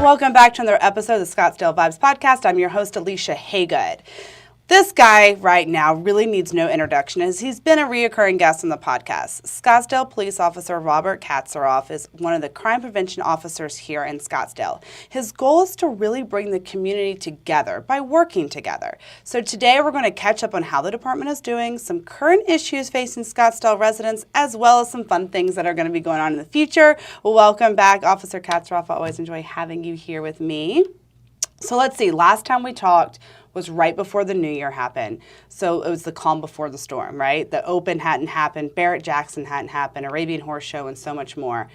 Welcome back to another episode of the Scottsdale Vibes Podcast. I'm your host, Alicia Haygood. This guy right now really needs no introduction as he's been a reoccurring guest on the podcast. Scottsdale Police Officer Robert Katzaroff is one of the crime prevention officers here in Scottsdale. His goal is to really bring the community together by working together. So today we're going to catch up on how the department is doing, some current issues facing Scottsdale residents, as well as some fun things that are going to be going on in the future. Welcome back, Officer Katzaroff. I always enjoy having you here with me. So let's see, last time we talked was right before the new year happened. So it was the calm before the storm, right? The Open hadn't happened, Barrett-Jackson hadn't happened, Arabian Horse Show, and so much more.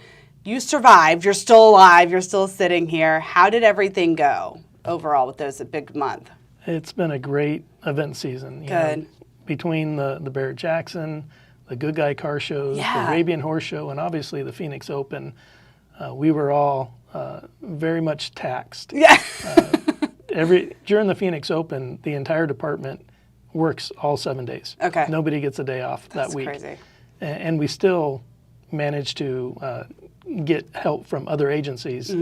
You survived, you're still alive, you're still sitting here. How did everything go overall with those a big month? It's been a great event season. Good. Between the Barrett-Jackson, the Good Guy Car Shows, the Arabian Horse Show, and obviously the Phoenix Open, we were all very much taxed. Yeah. During the Phoenix Open, the entire department works all 7 days. Okay. Nobody gets a day off that week. That's crazy. And we still manage to get help from other agencies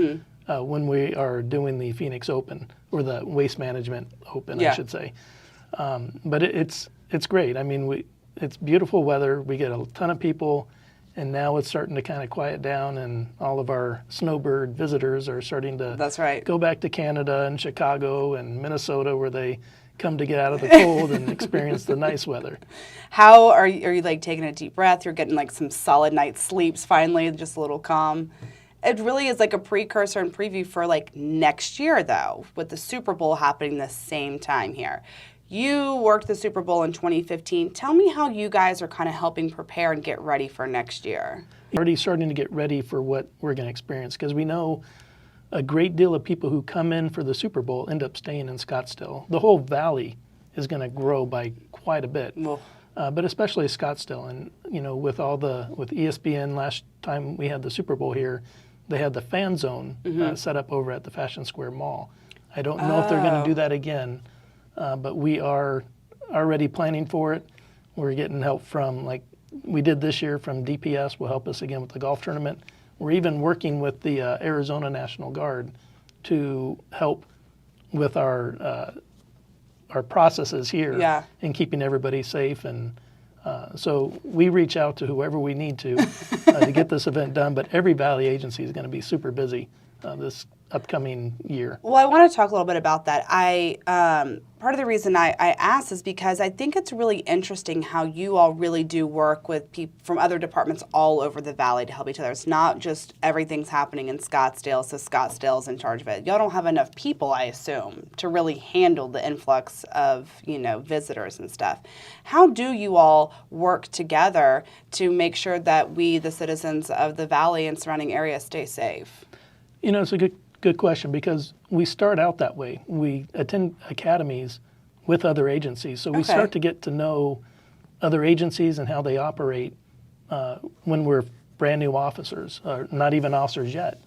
when we are doing the Phoenix Open, or the Waste Management Open, I should say. But it's great. I mean, it's beautiful weather. We get a ton of people. And now it's starting to kind of quiet down, and all of our snowbird visitors are starting to go back to Canada and Chicago and Minnesota, where they come to get out of the cold and experience the nice weather. How are you like taking a deep breath? You're getting like some solid night's sleeps finally, just a little calm. It really is like a precursor and preview for like next year, though, with the Super Bowl happening the same time here. You worked the Super Bowl in 2015. Tell me how you guys are kind of helping prepare and get ready for next year. We're already starting to get ready for what we're going to experience, because we know a great deal of people who come in for the Super Bowl end up staying in Scottsdale. The whole valley is going to grow by quite a bit, but especially Scottsdale. And with ESPN, last time we had the Super Bowl here, they had the fan zone set up over at the Fashion Square Mall. I don't know if they're going to do that again. But we are already planning for it. We're getting help from, like we did this year, from DPS will help us again with the golf tournament. We're even working with the Arizona National Guard to help with our processes here in keeping everybody safe. And so we reach out to whoever we need to get this event done. But every Valley agency is going to be super busy this upcoming year. Well, I want to talk a little bit about that. Part of the reason I asked is because I think it's really interesting how you all really do work with people from other departments all over the valley to help each other. It's not just everything's happening in Scottsdale, so Scottsdale's in charge of it. Y'all don't have enough people, I assume, to really handle the influx of, visitors and stuff. How do you all work together to make sure that we, the citizens of the valley and surrounding areas, stay safe? It's a good question, because we start out that way. We attend academies with other agencies, so we start to get to know other agencies and how they operate when we're brand new officers, or not even officers yet.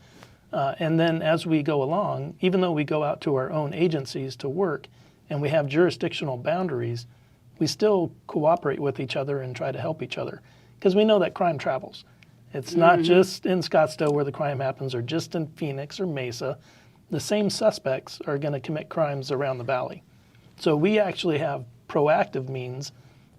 And then as we go along, even though we go out to our own agencies to work and we have jurisdictional boundaries, we still cooperate with each other and try to help each other, because we know that crime travels. It's not just in Scottsdale where the crime happens, or just in Phoenix or Mesa. The same suspects are going to commit crimes around the valley. So we actually have proactive means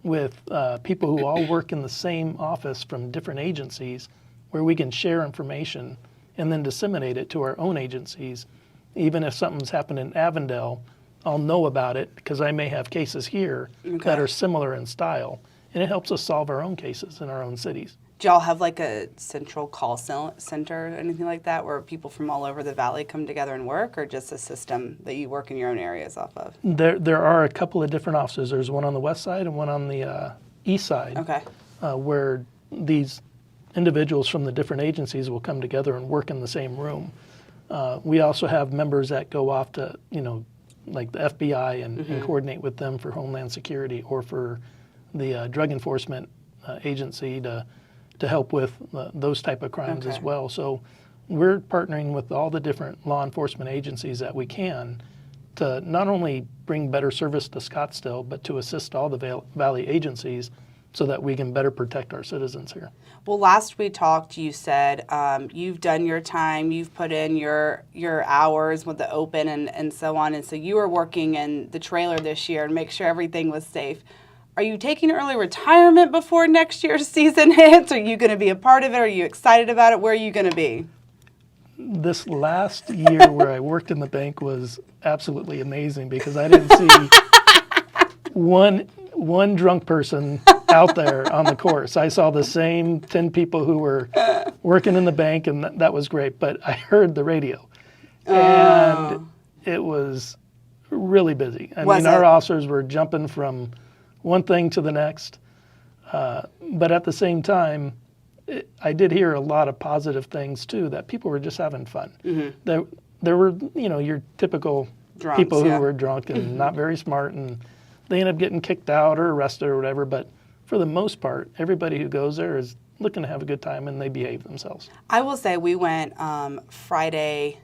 with people who all work in the same office from different agencies, where we can share information and then disseminate it to our own agencies. Even if something's happened in Avondale, I'll know about it because I may have cases here that are similar in style, and it helps us solve our own cases in our own cities. Do y'all have like a central call center or anything like that, where people from all over the valley come together and work, or just a system that you work in your own areas off of? There are a couple of different offices. There's one on the west side and one on the east side, where these individuals from the different agencies will come together and work in the same room. We also have members that go off to, like the FBI and coordinate with them for Homeland Security, or for the Drug Enforcement Agency to help with those type of crimes as well. So we're partnering with all the different law enforcement agencies that we can to not only bring better service to Scottsdale, but to assist all the Valley agencies so that we can better protect our citizens here. Well, last we talked, you said you've done your time, you've put in your hours with the open and so on, and so you were working in the trailer this year and make sure everything was safe. Are you taking early retirement before next year's season hits? Are you going to be a part of it? Are you excited about it? Where are you going to be? This last year where I worked in the bank was absolutely amazing because I didn't see one drunk person out there on the course. I saw the same 10 people who were working in the bank, and that was great. But I heard the radio, and it was really busy. I mean, our officers were jumping from one thing to the next. But at the same time, I did hear a lot of positive things, too, that people were just having fun. Mm-hmm. There were, your typical drunks, people who were drunk and not very smart, and they end up getting kicked out or arrested or whatever. But for the most part, everybody who goes there is looking to have a good time, and they behave themselves. I will say we went Friday.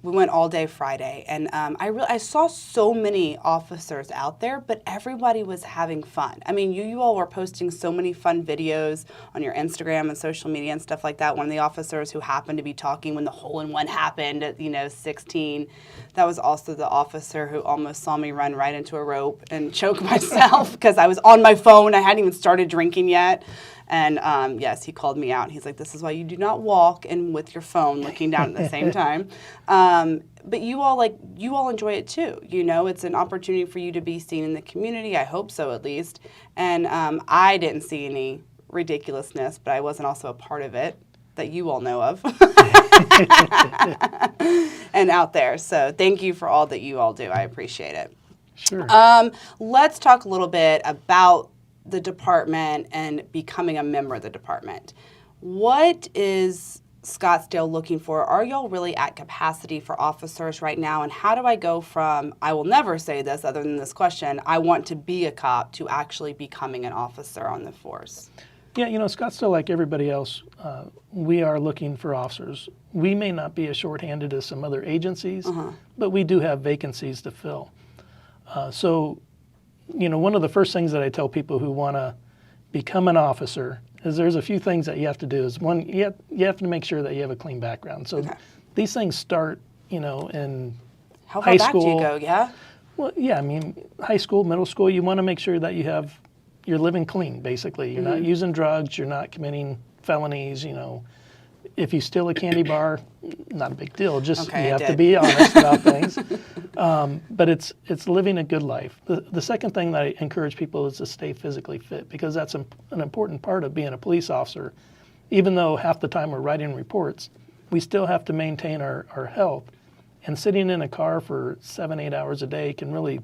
We went all day Friday, and I saw so many officers out there, but everybody was having fun. I mean, you all were posting so many fun videos on your Instagram and social media and stuff like that. One of the officers who happened to be talking when the hole-in-one happened at 16, that was also the officer who almost saw me run right into a rope and choke myself because I was on my phone. I hadn't even started drinking yet. And yes, he called me out. He's like, "This is why you do not walk and with your phone looking down at the same time." But you all enjoy it too. It's an opportunity for you to be seen in the community. I hope so, at least. And I didn't see any ridiculousness, but I wasn't also a part of it that you all know of and out there. So thank you for all that you all do. I appreciate it. Sure. Let's talk a little bit about the department and becoming a member of the department. What is Scottsdale looking for? Are y'all really at capacity for officers right now? And how do I go from, I will never say this other than this question, I want to be a cop, to actually becoming an officer on the force? Yeah, Scottsdale, like everybody else, we are looking for officers. We may not be as shorthanded as some other agencies, but we do have vacancies to fill. So one of the first things that I tell people who want to become an officer is there's a few things that you have to do. Is one, you have to make sure that you have a clean background. So these things start, in How far high back school. do you go, yeah? Well, yeah, I mean, high school, middle school, you want to make sure that you're living clean, basically. You're not using drugs, you're not committing felonies, If you steal a candy bar, not a big deal. Just you have to be honest about things. But it's living a good life. The second thing that I encourage people is to stay physically fit, because that's an important part of being a police officer. Even though half the time we're writing reports, we still have to maintain our health. And sitting in a car for 7-8 hours a day can really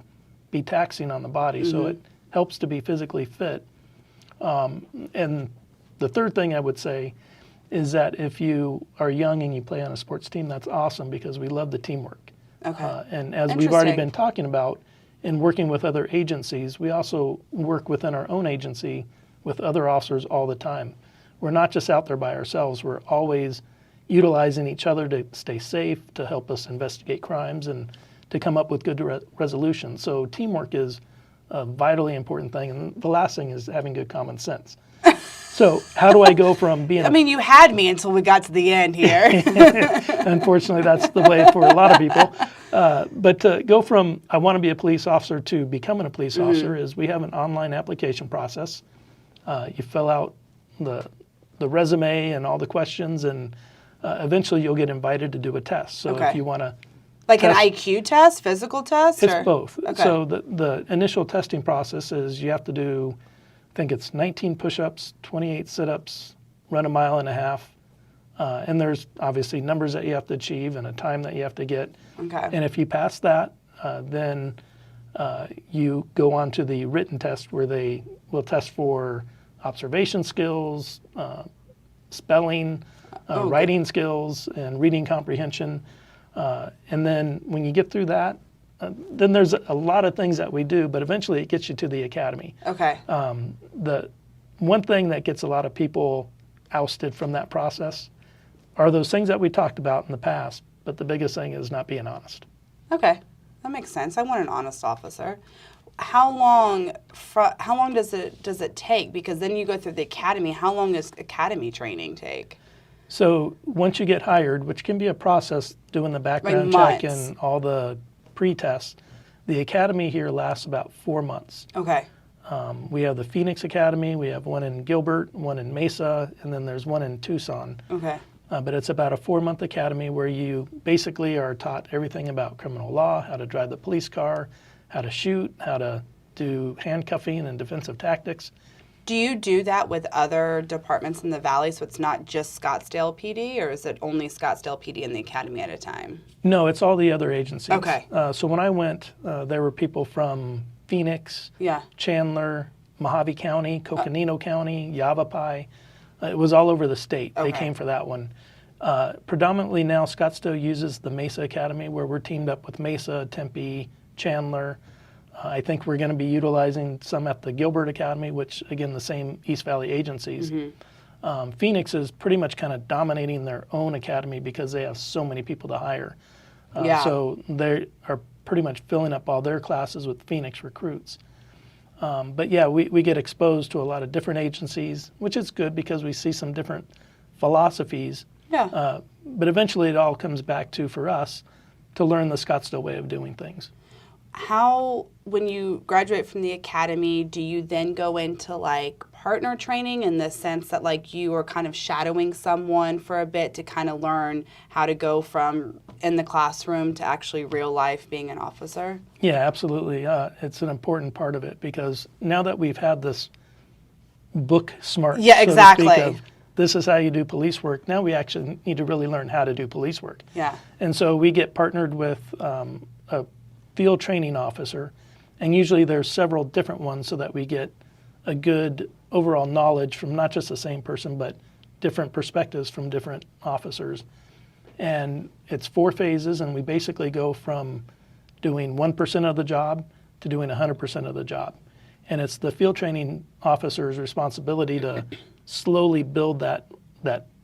be taxing on the body. So it helps to be physically fit. And the third thing I would say is that if you are young and you play on a sports team, that's awesome, because we love the teamwork. Okay. And as we've already been talking about, in working with other agencies, we also work within our own agency with other officers all the time. We're not just out there by ourselves. We're always utilizing each other to stay safe, to help us investigate crimes, and to come up with good resolutions. So teamwork is a vitally important thing. And the last thing is having good common sense. So how do I go from being... I mean, you had me until we got to the end here. Unfortunately, that's the way for a lot of people. But to go from, I want to be a police officer, to becoming a police officer is we have an online application process. You fill out the resume and all the questions, and eventually you'll get invited to do a test. So if you want to... Like an IQ test, physical test? It's both. Okay. So the initial testing process is you have to do, I think it's 19 push-ups, 28 sit-ups, run a 1.5 miles. And there's obviously numbers that you have to achieve and a time that you have to get. Okay. And if you pass that, then you go on to the written test, where they will test for observation skills, spelling, writing skills, and reading comprehension. And then when you get through that, then there's a lot of things that we do, but eventually it gets you to the academy. Okay. The one thing that gets a lot of people ousted from that process are those things that we talked about in the past, but the biggest thing is not being honest. Okay, that makes sense. I want an honest officer. how long does it take? Because then you go through the academy. How long does academy training take? So once you get hired, which can be a process, doing the background Like check and all the pre-tests, the academy here lasts about 4 months. Okay. We have the Phoenix Academy, we have one in Gilbert, one in Mesa, and then there's one in Tucson. Okay. But it's about a 4-month academy where you basically are taught everything about criminal law, how to drive the police car, how to shoot, how to do handcuffing and defensive tactics. Do you do that with other departments in the Valley, so it's not just Scottsdale PD, or is it only Scottsdale PD and the academy at a time? No, it's all the other agencies. Okay. So when I went, there were people from Phoenix, Yeah. Chandler, Mojave County, Coconino County, Yavapai. It was all over the state. They Okay. came for that one. Predominantly now, Scottsdale uses the Mesa Academy, where we're teamed up with Mesa, Tempe, Chandler. I think we're going to be utilizing some at the Gilbert Academy, which, again, the same East Valley agencies. Phoenix is pretty much kind of dominating their own academy because they have so many people to hire. Yeah. So they are pretty much filling up all their classes with Phoenix recruits. But yeah, we get exposed to a lot of different agencies, which is good because we see some different philosophies. Yeah. But eventually it all comes back to, for us, to learn the Scottsdale way of doing things. How, when you graduate from the academy, do you then go into like partner training in the sense that like you are kind of shadowing someone for a bit to kind of learn how to go from in the classroom to actually real life being an officer? Yeah, absolutely. It's an important part of it because now that we've had this book smart, Yeah, exactly. so to speak, of this is how you do police work, now we actually need to really learn how to do police work. Yeah. And so we get partnered with a field training officer, and usually there's several different ones so that we get a good overall knowledge from not just the same person, but different perspectives from different officers. And it's 4 phases, and we basically go from doing 1% of the job to doing 100% of the job. And it's the field training officer's responsibility to slowly build that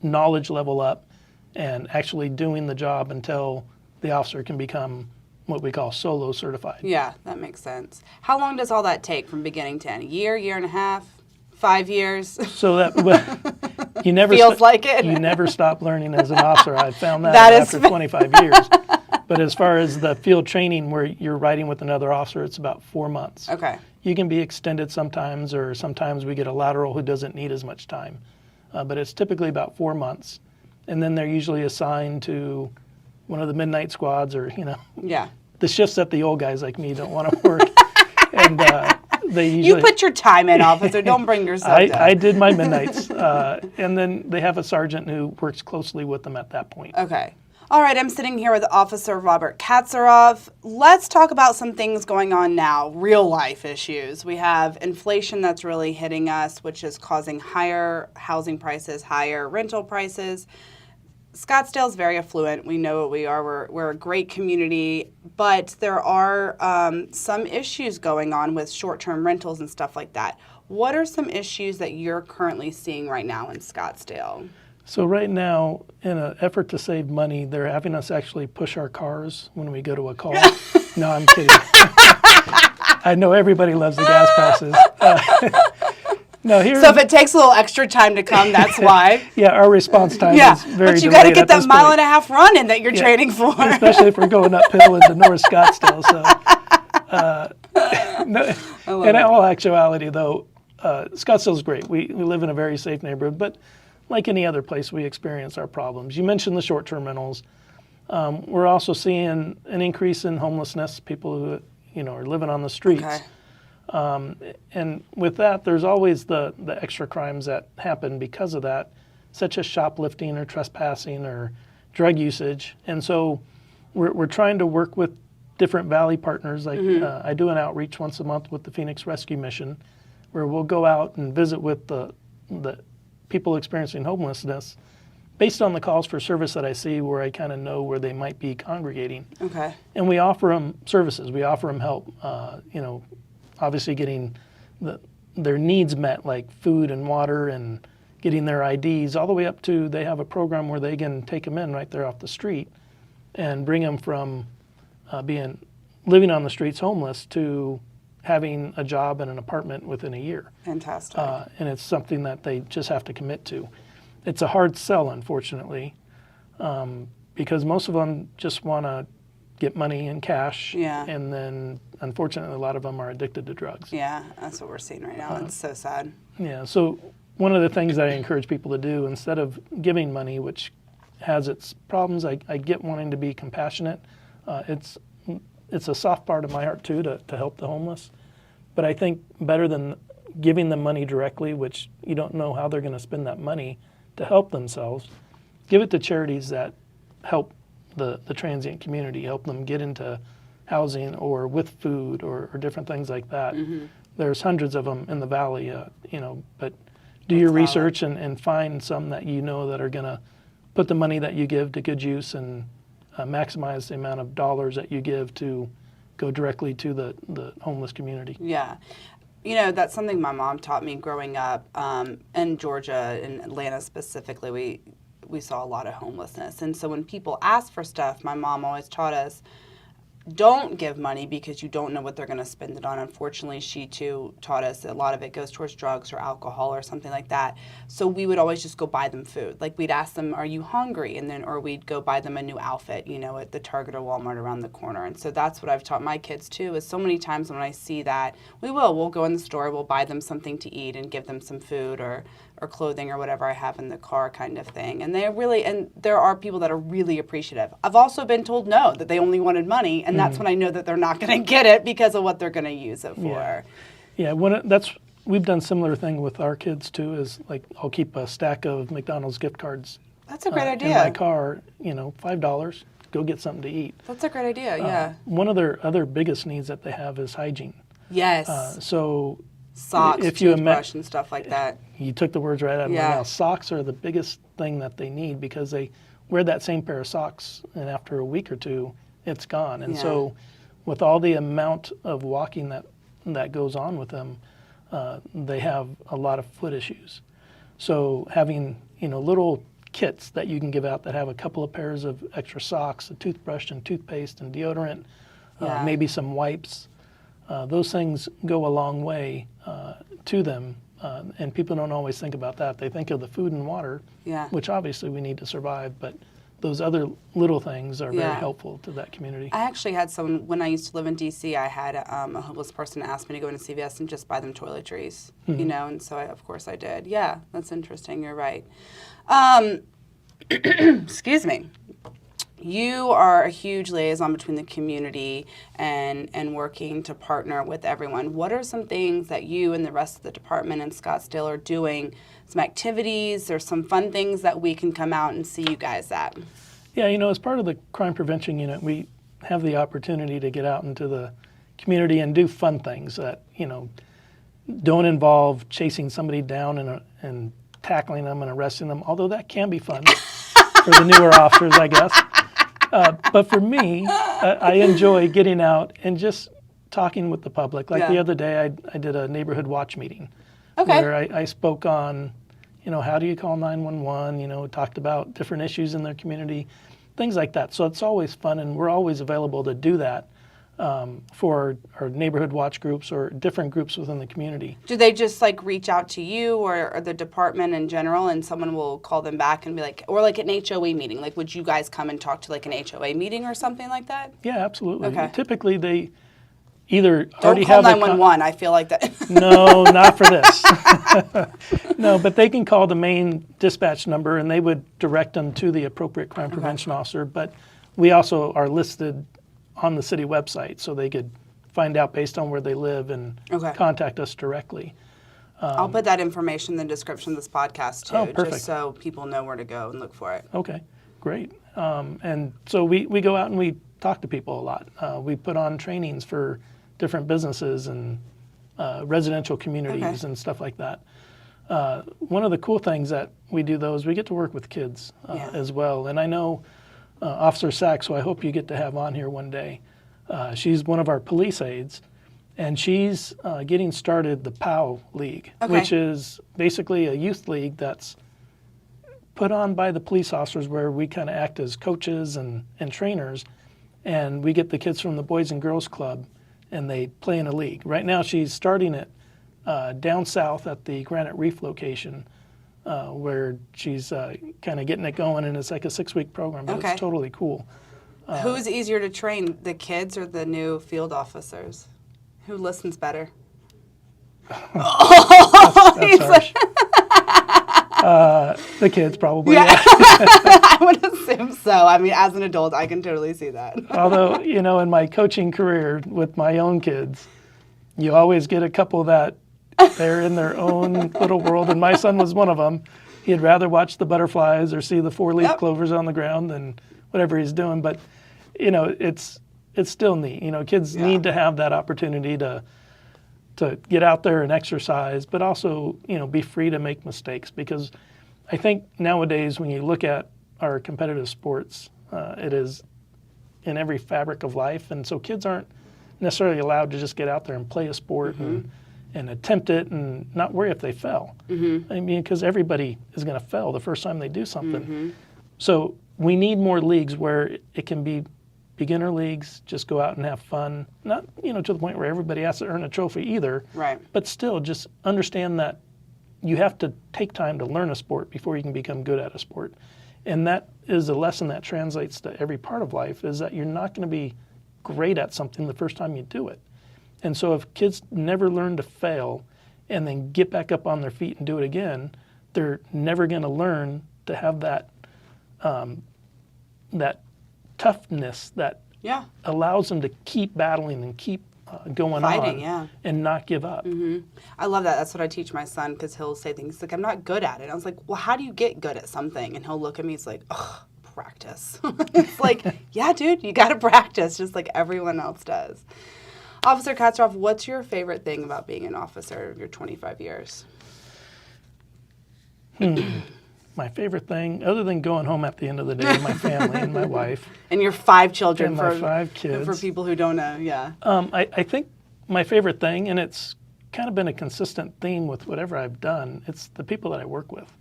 knowledge level up and actually doing the job until the officer can become what we call solo certified. Yeah, that makes sense. How long does all that take from beginning to end? A year, year and a half, 5 years? So that you never Feels like it. You never stop learning as an officer. I've found that, That after is 25 years. But as far as the field training where you're riding with another officer, it's about 4 months. Okay. You can be extended sometimes, or sometimes we get a lateral who doesn't need as much time. But it's typically about 4 months. And then they're usually assigned to one of the midnight squads or, Yeah. the shifts that the old guys like me don't want to work. And they usually... You put your time in, officer. Don't bring yourself down. I did my midnights. And then they have a sergeant who works closely with them at that point. Okay. All right, I'm sitting here with Officer Robert Katzaroff. Let's talk about some things going on now, real life issues. We have inflation that's really hitting us, which is causing higher housing prices, higher rental prices. Scottsdale's very affluent. We know what we are. We're a great community, but there are some issues going on with short-term rentals and stuff like that. What are some issues that you're currently seeing right now in Scottsdale? So right now, in an effort to save money, they're having us actually push our cars when we go to a call. No, I'm kidding. I know everybody loves the gas prices. No, here. So if it takes a little extra time to come, that's why. Yeah, our response time Yeah, is very but you got to delayed get at that this mile point. and a half run in that you're training for. Especially if we're going uphill into North Scottsdale. So, in all actuality, though, Scottsdale's great. We live in a very safe neighborhood, but like any other place, we experience our problems. You mentioned the short-term rentals. We're also seeing an increase in homelessness, people who are living on the streets. Okay. And with that, there's always the extra crimes that happen because of that, such as shoplifting or trespassing or drug usage. And so we're trying to work with different Valley partners. Like I do an outreach once a month with the Phoenix Rescue Mission, where we'll go out and visit with the people experiencing homelessness based on the calls for service that I see, where I kind of know where they might be congregating. Okay. And we offer them services. We offer them help, obviously getting their needs met, like food and water and getting their IDs, all the way up to they have a program where they can take them in right there off the street and bring them from living on the streets homeless to having a job and an apartment within a year. Fantastic. And it's something that they just have to commit to. It's a hard sell, unfortunately, because most of them just want to get money in cash. Yeah. And then, unfortunately, a lot of them are addicted to drugs. Yeah, that's what we're seeing right now. It's so sad. Yeah, so one of the things that I encourage people to do, instead of giving money, which has its problems, I get wanting to be compassionate. It's a soft part of my heart, too, to help the homeless. But I think better than giving them money directly, which you don't know how they're going to spend that money to help themselves, give it to charities that help the transient community, help them get into housing or with food or different things like that. Mm-hmm. There's hundreds of them in the valley, but do your research and find some that you know that are going to put the money that you give to good use and maximize the amount of dollars that you give to go directly to the homeless community. Yeah. That's something my mom taught me growing up in Georgia, in Atlanta specifically. We saw a lot of homelessness. And so when people ask for stuff, my mom always taught us, don't give money because you don't know what they're going to spend it on. Unfortunately, she too taught us that a lot of it goes towards drugs or alcohol or something like that. So we would always just go buy them food. Like we'd ask them, are you hungry? Or we'd go buy them a new outfit, at the Target or Walmart around the corner. And so that's what I've taught my kids too, is so many times when I see that, we'll go in the store, we'll buy them something to eat and give them some food or clothing or whatever I have in the car kind of thing. And there are people that are really appreciative. I've also been told no, that they only wanted money, and that's when I know that they're not going to get it because of what they're going to use it for. Yeah, we've done similar thing with our kids too, is like I'll keep a stack of McDonald's gift cards. That's a great idea. In my car, $5, go get something to eat. That's a great idea, yeah. One of their other biggest needs that they have is hygiene. Yes. So socks, toothbrush, and stuff like that. You took the words right out of my mouth. Socks are the biggest thing that they need because they wear that same pair of socks, and after a week or two, it's gone. And so with all the amount of walking that goes on with them, they have a lot of foot issues. So having little kits that you can give out that have a couple of pairs of extra socks, a toothbrush and toothpaste and deodorant, maybe some wipes, those things go a long way to them, and people don't always think about that. They think of the food and water, which obviously we need to survive, but those other little things are very helpful to that community. I actually had someone, when I used to live in D.C., I had a homeless person ask me to go into CVS and just buy them toiletries, and so of course I did. Yeah, that's interesting. You're right. Excuse me. You are a huge liaison between the community and working to partner with everyone. What are some things that you and the rest of the department in Scottsdale are doing, some activities or some fun things that we can come out and see you guys at? Yeah, as part of the crime prevention unit, we have the opportunity to get out into the community and do fun things that, don't involve chasing somebody down and tackling them and arresting them, although that can be fun for the newer officers, I guess. But for me, I enjoy getting out and just talking with the public. Like the other day, I did a neighborhood watch meeting where I spoke on, how do you call 911, talked about different issues in their community, things like that. So it's always fun, and we're always available to do that for our neighborhood watch groups or different groups within the community. Do they just reach out to you or the department in general, and someone will call them back and be like, or like an HOA meeting? Like, would you guys come and talk to an HOA meeting or something like that? Yeah, absolutely. Okay. Typically, they either Don't already call have 911. I feel like that. No, not for this. No, but they can call the main dispatch number, and they would direct them to the appropriate crime prevention officer. But we also are listed on the city website, so they could find out based on where they live and contact us directly. I'll put that information in the description of this podcast too, perfect. Just so people know where to go and look for it. Okay, great. And so we go out and we talk to people a lot. We put on trainings for different businesses and residential communities and stuff like that. One of the cool things that we do, though, is we get to work with kids as well. And I know Officer Sachs, who I hope you get to have on here one day, she's one of our police aides, and she's getting started the POW League, which is basically a youth league that's put on by the police officers, where we kind of act as coaches and trainers, and we get the kids from the Boys and Girls Club and they play in a league. Right now she's starting it down south at the Granite Reef location, where she's kind of getting it going, and it's like a 6-week program, but it's totally cool. Who's easier to train, the kids or the new field officers? Who listens better? That's harsh. The kids probably. Yeah. I would assume so. I mean, as an adult, I can totally see that. Although, in my coaching career with my own kids, you always get a couple that they're in their own little world, and my son was one of them. He'd rather watch the butterflies or see the 4-leaf clovers on the ground than whatever he's doing. But, it's still neat. Kids need to have that opportunity to get out there and exercise, but also, be free to make mistakes. Because I think nowadays when you look at our competitive sports, it is in every fabric of life. And so kids aren't necessarily allowed to just get out there and play a sport and attempt it and not worry if they fell. I mean, because everybody is going to fail the first time they do something. So we need more leagues where it can be beginner leagues, just go out and have fun. Not, to the point where everybody has to earn a trophy either. Right. But still, just understand that you have to take time to learn a sport before you can become good at a sport. And that is a lesson that translates to every part of life, is that you're not going to be great at something the first time you do it. And so if kids never learn to fail and then get back up on their feet and do it again, they're never going to learn to have that that toughness that allows them to keep battling and keep going fighting, on and not give up. I love that. That's what I teach my son, because he'll say things like, I'm not good at it. I was like, well, how do you get good at something? And he'll look at me, he's like, ugh, practice. It's like, yeah, dude, you got to practice just like everyone else does. Officer Katzaroff, what's your favorite thing about being an officer of your 25 years? My favorite thing, other than going home at the end of the day with my family and my wife. And your 5 children. And my 5 kids. For people who don't know, I think my favorite thing, and it's kind of been a consistent theme with whatever I've done, it's the people that I work with.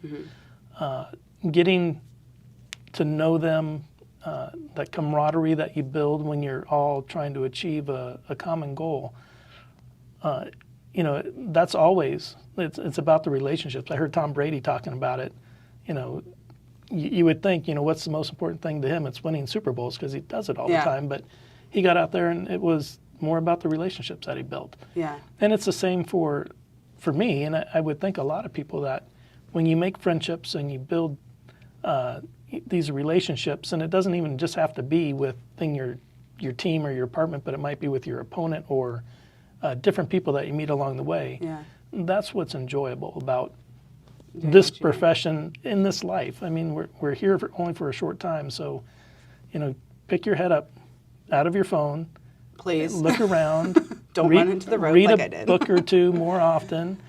Getting to know them, that camaraderie that you build when you're all trying to achieve a common goal. That's always, it's about the relationships. I heard Tom Brady talking about it. You would think, what's the most important thing to him? It's winning Super Bowls, because he does it all the time. But he got out there, and it was more about the relationships that he built. Yeah. And it's the same for me, and I would think a lot of people, that when you make friendships and you build these relationships, and it doesn't even just have to be within your team or your apartment, but it might be with your opponent or different people that you meet along the way. That's what's enjoyable about this profession in this life. I mean, we're here only for a short time, so pick your head up out of your phone, please look around, don't run into the road read like a I did. book or two more often,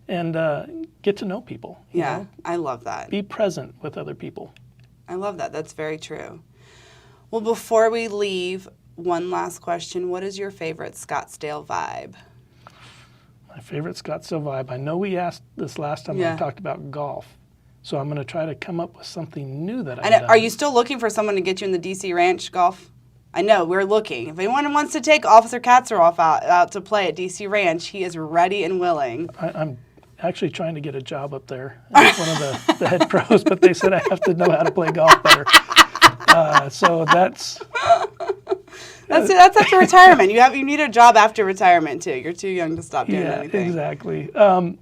and get to know people. You know? I love that. Be present with other people. I love that. That's very true. Well, before we leave, one last question. What is your favorite Scottsdale vibe? My favorite Scottsdale vibe. I know we asked this last time when we talked about golf, so I'm going to try to come up with something new that I've done. Are you still looking for someone to get you in the DC Ranch golf? I know, we're looking. If anyone wants to take Officer Katzaroff out to play at DC Ranch, he is ready and willing. I'm actually trying to get a job up there as one of the head pros, but they said I have to know how to play golf better. So that's after retirement. You need a job after retirement too. You're too young to stop doing anything. Exactly.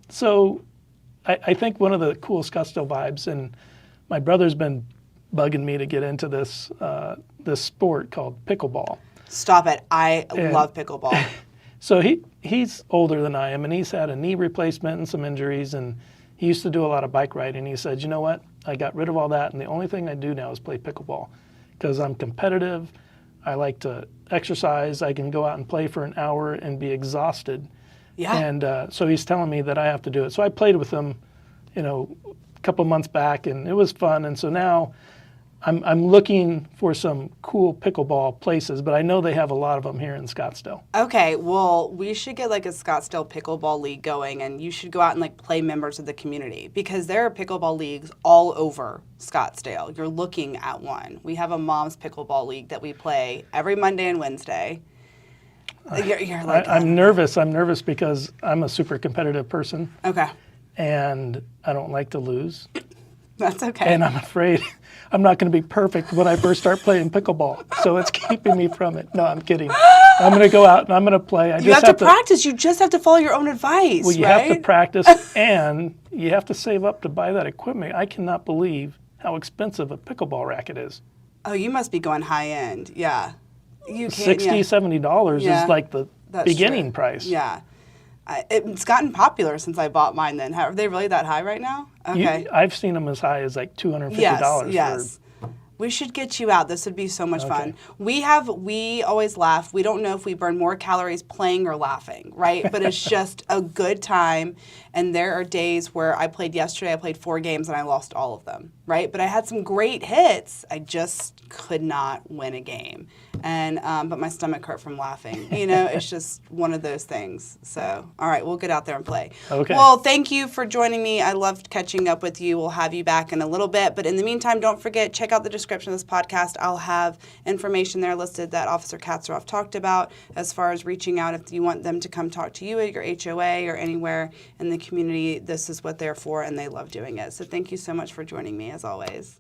So I think one of the cool Scottsdale vibes, and my brother's been bugging me to get into this sport called pickleball. Stop it! I love pickleball. So he's older than I am, and he's had a knee replacement and some injuries, and he used to do a lot of bike riding. He said, you know what? I got rid of all that, and the only thing I do now is play pickleball, because I'm competitive. I like to exercise. I can go out and play for an hour and be exhausted. Yeah. And so he's telling me that I have to do it. So I played with him, a couple months back, and it was fun. And so now I'm looking for some cool pickleball places, but I know they have a lot of them here in Scottsdale. Okay, well, we should get like a Scottsdale pickleball league going, and you should go out and like play members of the community, because there are pickleball leagues all over Scottsdale. You're looking at one. We have a mom's pickleball league that we play every Monday and Wednesday. You're like, I'm nervous. I'm nervous because I'm a super competitive person. Okay. And I don't like to lose. That's okay. And I'm afraid I'm not going to be perfect when I first start playing pickleball. So it's keeping me from it. No, I'm kidding. I'm going to go out and I'm going to play. You have to practice. You just have to follow your own advice, well, you right? have to practice and you have to save up to buy that equipment. I cannot believe how expensive a pickleball racket is. Oh, you must be going high end. Yeah. You can't, $60, $70 is like the beginning price. Yeah. It's gotten popular since I bought mine then. Are they really that high right now? Okay. I've seen them as high as like $250. Yes. We should get you out. This would be so much fun. We always laugh. We don't know if we burn more calories playing or laughing, right? But it's just a good time. And there are days where I played yesterday, I played 4 games and I lost all of them, right? But I had some great hits. I just could not win a game. And but my stomach hurt from laughing. You know, it's just one of those things. So, all right, we'll get out there and play. Okay. Well, thank you for joining me. I loved catching up with you. We'll have you back in a little bit. But in the meantime, don't forget, check out the description of this podcast. I'll have information there listed that Officer Katzaroff talked about as far as reaching out if you want them to come talk to you at your HOA or anywhere in the community. This is what they're for, and they love doing it. So thank you so much for joining me, as always.